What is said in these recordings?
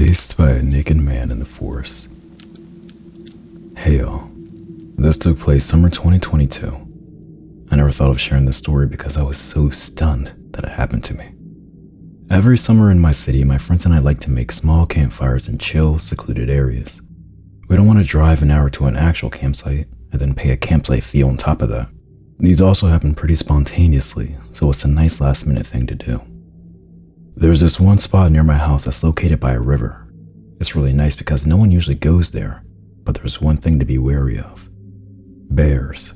Chased by a naked man in the forest. Hey y'all, this took place summer 2022. I never thought of sharing this story because I was so stunned that it happened to me. Every summer in my city, my friends and I like to make small campfires in chill, secluded areas. We don't want to drive an hour to an actual campsite and then pay a campsite fee on top of that. These also happen pretty spontaneously, so it's a nice last minute thing to do. There's this one spot near my house that's located by a river. It's really nice because no one usually goes there, but there's one thing to be wary of: bears.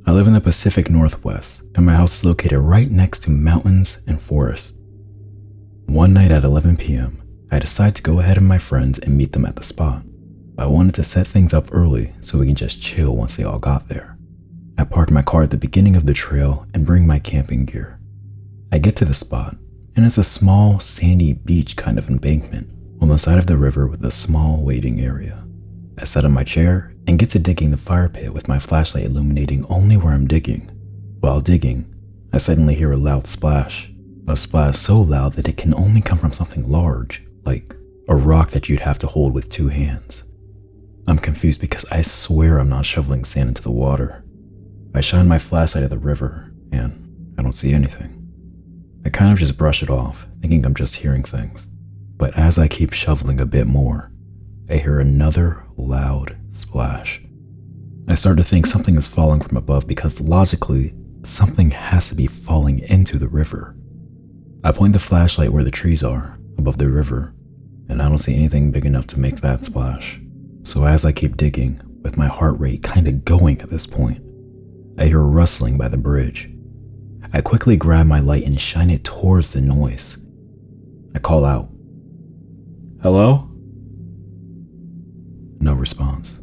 I live in the Pacific Northwest, and my house is located right next to mountains and forests. One night at 11 p.m., I decided to go ahead of my friends and meet them at the spot. I wanted to set things up early so we can just chill once they all got there. I park my car at the beginning of the trail and bring my camping gear. I get to the spot, and it's a small, sandy beach kind of embankment on the side of the river with a small waiting area. I sit on my chair and get to digging the fire pit with my flashlight illuminating only where I'm digging. While digging, I suddenly hear a loud splash. A splash so loud that it can only come from something large, like a rock that you'd have to hold with two hands. I'm confused because I swear I'm not shoveling sand into the water. I shine my flashlight at the river, and I don't see anything. I kind of just brush it off, thinking I'm just hearing things. But as I keep shoveling a bit more, I hear another loud splash. I start to think something is falling from above because logically, something has to be falling into the river. I point the flashlight where the trees are, above the river, and I don't see anything big enough to make that splash. So as I keep digging, with my heart rate kinda going at this point, I hear a rustling by the bridge. I quickly grab my light and shine it towards the noise. I call out, "Hello?" No response.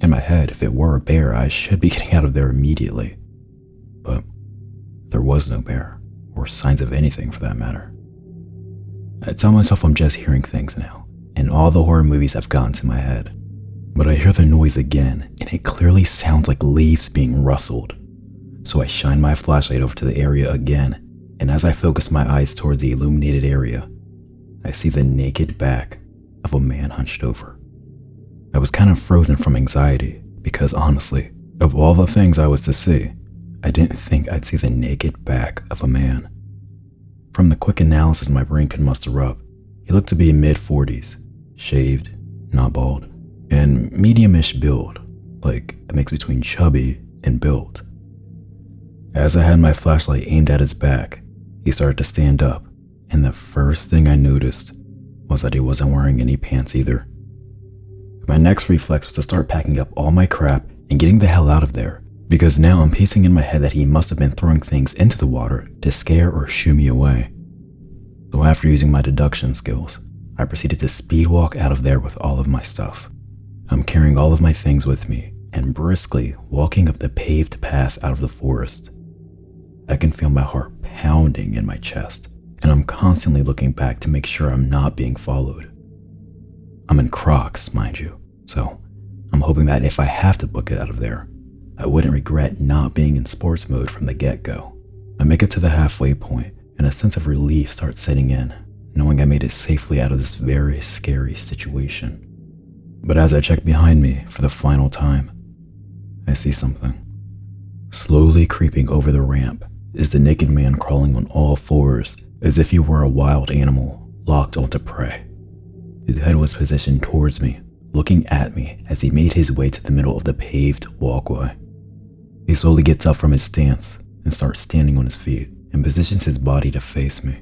In my head, if it were a bear, I should be getting out of there immediately. But there was no bear, or signs of anything for that matter. I tell myself I'm just hearing things now, and all the horror movies have gotten to my head. But I hear the noise again, and it clearly sounds like leaves being rustled. So I shine my flashlight over to the area again, and as I focus my eyes towards the illuminated area, I see the naked back of a man hunched over. I was kind of frozen from anxiety, because honestly, of all the things I was to see, I didn't think I'd see the naked back of a man. From the quick analysis my brain could muster up, he looked to be in mid-40s, shaved, not bald, and medium-ish build, like a mix between chubby and built. As I had my flashlight aimed at his back, he started to stand up, and the first thing I noticed was that he wasn't wearing any pants either. My next reflex was to start packing up all my crap and getting the hell out of there, because now I'm piecing in my head that he must have been throwing things into the water to scare or shoo me away. So after using my deduction skills, I proceeded to speed walk out of there with all of my stuff. I'm carrying all of my things with me and briskly walking up the paved path out of the forest. I can feel my heart pounding in my chest, and I'm constantly looking back to make sure I'm not being followed. I'm in Crocs, mind you, so I'm hoping that if I have to book it out of there, I wouldn't regret not being in sports mode from the get-go. I make it to the halfway point, and a sense of relief starts setting in, knowing I made it safely out of this very scary situation. But as I check behind me for the final time, I see something. Slowly creeping over the ramp is the naked man crawling on all fours as if he were a wild animal locked onto prey. His head was positioned towards me, looking at me as he made his way to the middle of the paved walkway. He slowly gets up from his stance and starts standing on his feet and positions his body to face me.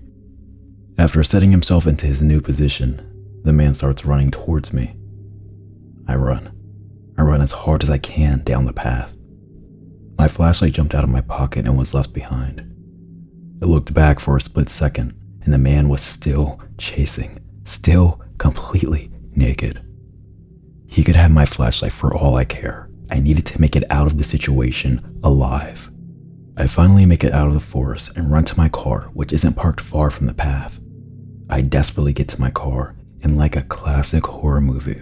After setting himself into his new position, the man starts running towards me. I run as hard as I can down the path. My flashlight jumped out of my pocket and was left behind. I looked back for a split second, and the man was still chasing, still completely naked. He could have my flashlight for all I care. I needed to make it out of the situation alive. I finally make it out of the forest and run to my car, which isn't parked far from the path. I desperately get to my car, and like a classic horror movie,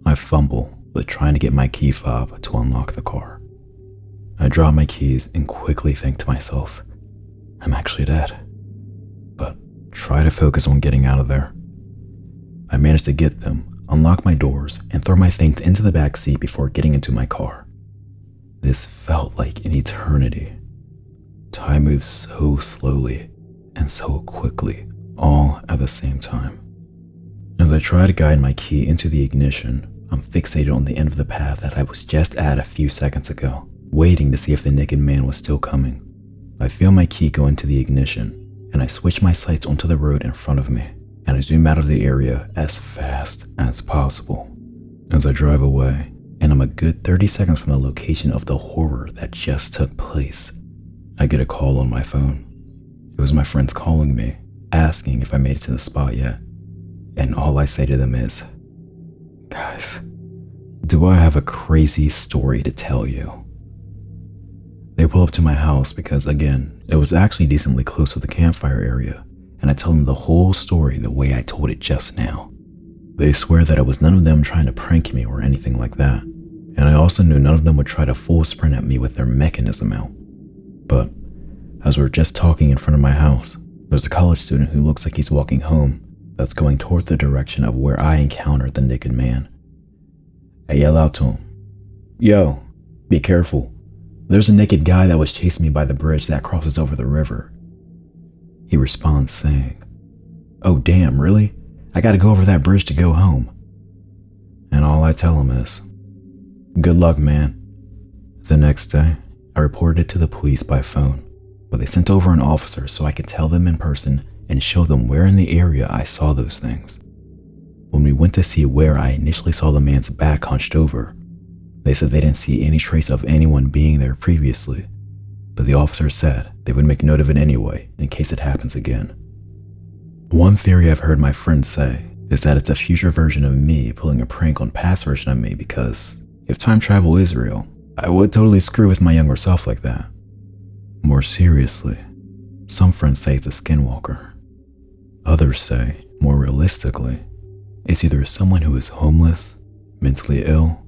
I fumble with trying to get my key fob to unlock the car. I drop my keys and quickly think to myself, I'm actually dead. But try to focus on getting out of there. I managed to get them, unlock my doors, and throw my things into the back seat before getting into my car. This felt like an eternity. Time moved so slowly and so quickly, all at the same time. As I try to guide my key into the ignition, I'm fixated on the end of the path that I was just at a few seconds ago, waiting to see if the naked man was still coming. I feel my key go into the ignition, and I switch my sights onto the road in front of me, and I zoom out of the area as fast as possible. As I drive away, and I'm a good 30 seconds from the location of the horror that just took place, I get a call on my phone. It was my friends calling me, asking if I made it to the spot yet, and all I say to them is, "Guys, do I have a crazy story to tell you?" They pull up to my house because, again, it was actually decently close to the campfire area, and I tell them the whole story the way I told it just now. They swear that it was none of them trying to prank me or anything like that, and I also knew none of them would try to full sprint at me with their mechanism out. But as we're just talking in front of my house, there's a college student who looks like he's walking home that's going toward the direction of where I encountered the naked man. I yell out to him, "Yo, be careful. There's a naked guy that was chasing me by the bridge that crosses over the river." He responds saying, "Oh damn, really? I gotta go over that bridge to go home." And all I tell him is, "Good luck, man." The next day, I reported it to the police by phone, but they sent over an officer so I could tell them in person and show them where in the area I saw those things. When we went to see where I initially saw the man's back hunched over, they said they didn't see any trace of anyone being there previously, but the officer said they would make note of it anyway in case it happens again. One theory I've heard my friends say is that it's a future version of me pulling a prank on past version of me because if time travel is real, I would totally screw with my younger self like that. More seriously, some friends say it's a skinwalker. Others say, more realistically, it's either someone who is homeless, mentally ill,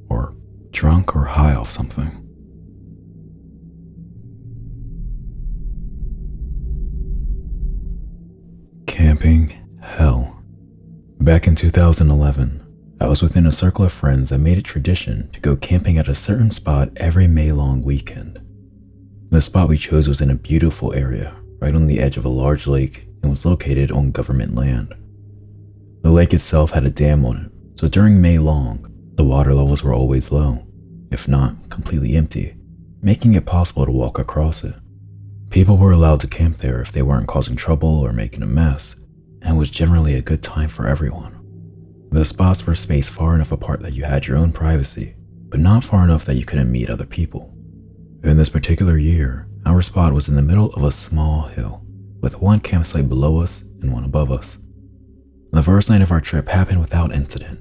or drunk or high off something. Camping hell. Back in 2011, I was within a circle of friends that made it tradition to go camping at a certain spot every May-long weekend. The spot we chose was in a beautiful area, right on the edge of a large lake, and was located on government land. The lake itself had a dam on it, so during May-long, the water levels were always low, if not completely empty, making it possible to walk across it. People were allowed to camp there if they weren't causing trouble or making a mess, and it was generally a good time for everyone. The spots were spaced far enough apart that you had your own privacy, but not far enough that you couldn't meet other people. In this particular year, our spot was in the middle of a small hill, with one campsite below us and one above us. The first night of our trip happened without incident.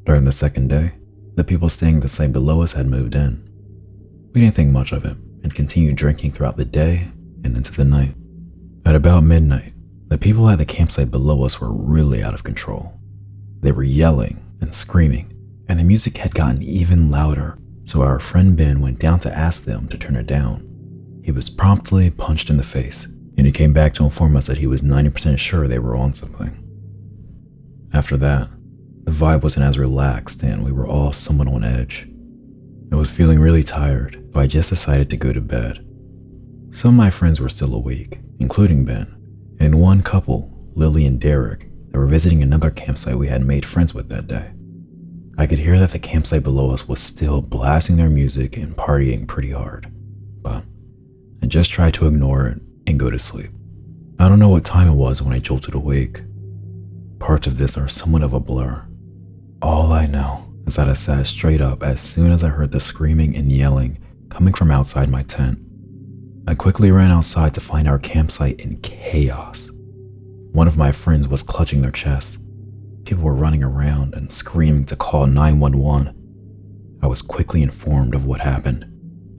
During the second day, the people staying at the site below us had moved in. We didn't think much of it and continued drinking throughout the day and into the night. At about midnight, the people at the campsite below us were really out of control. They were yelling and screaming, and the music had gotten even louder, so our friend Ben went down to ask them to turn it down. He was promptly punched in the face, and he came back to inform us that he was 90% sure they were on something. After that, the vibe wasn't as relaxed and we were all somewhat on edge. I was feeling really tired, so I just decided to go to bed. Some of my friends were still awake, including Ben, and one couple, Lily and Derek, that were visiting another campsite we had made friends with that day. I could hear that the campsite below us was still blasting their music and partying pretty hard, but I just tried to ignore it and go to sleep. I don't know what time it was when I jolted awake. Parts of this are somewhat of a blur. All I know is that I sat straight up as soon as I heard the screaming and yelling coming from outside my tent. I quickly ran outside to find our campsite in chaos. One of my friends was clutching their chest. People were running around and screaming to call 911. I was quickly informed of what happened.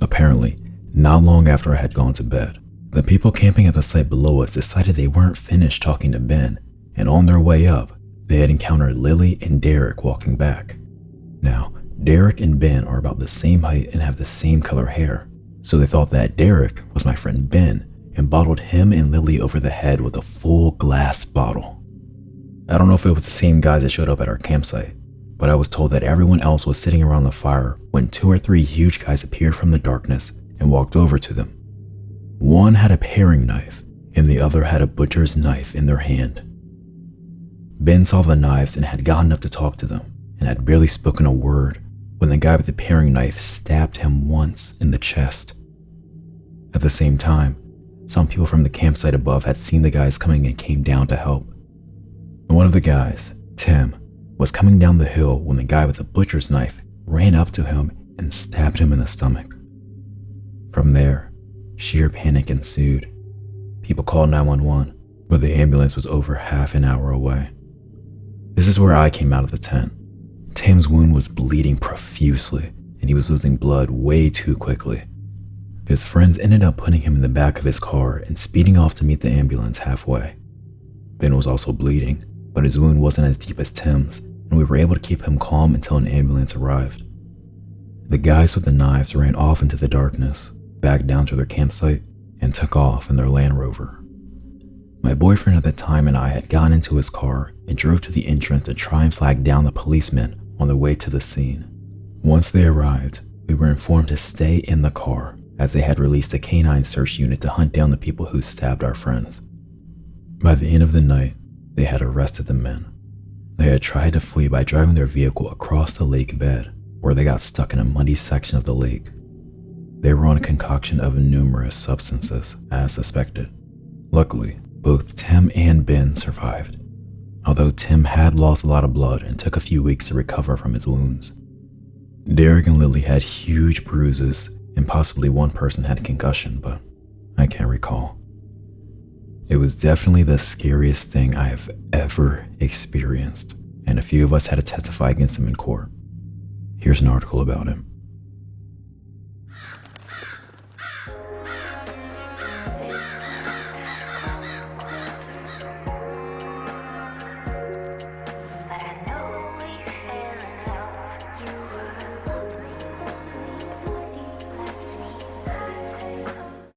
Apparently, not long after I had gone to bed, the people camping at the site below us decided they weren't finished talking to Ben, and on their way up, they had encountered Lily and Derek walking back. Now, Derek and Ben are about the same height and have the same color hair, so they thought that Derek was my friend Ben and bottled him and Lily over the head with a full glass bottle. I don't know if it was the same guys that showed up at our campsite, but I was told that everyone else was sitting around the fire when 2 or 3 huge guys appeared from the darkness and walked over to them. One had a paring knife, and the other had a butcher's knife in their hand. Ben saw the knives and had gotten up to talk to them, and had barely spoken a word when the guy with the paring knife stabbed him once in the chest. At the same time, some people from the campsite above had seen the guys coming and came down to help. One of the guys, Tim, was coming down the hill when the guy with the butcher's knife ran up to him and stabbed him in the stomach. From there, sheer panic ensued. People called 911, but the ambulance was over half an hour away. This is where I came out of the tent. Tim's wound was bleeding profusely, and he was losing blood way too quickly. His friends ended up putting him in the back of his car and speeding off to meet the ambulance halfway. Ben was also bleeding, but his wound wasn't as deep as Tim's, and we were able to keep him calm until an ambulance arrived. The guys with the knives ran off into the darkness, back down to their campsite, and took off in their Land Rover. My boyfriend at the time and I had gotten into his car and drove to the entrance to try and flag down the policemen on their way to the scene. Once they arrived, we were informed to stay in the car as they had released a canine search unit to hunt down the people who stabbed our friends. By the end of the night, they had arrested the men. They had tried to flee by driving their vehicle across the lake bed, where they got stuck in a muddy section of the lake. They were on a concoction of numerous substances, as suspected. Luckily, both Tim and Ben survived, although Tim had lost a lot of blood and took a few weeks to recover from his wounds. Derek and Lily had huge bruises, and possibly one person had a concussion, but I can't recall. It was definitely the scariest thing I have ever experienced, and a few of us had to testify against him in court. Here's an article about him.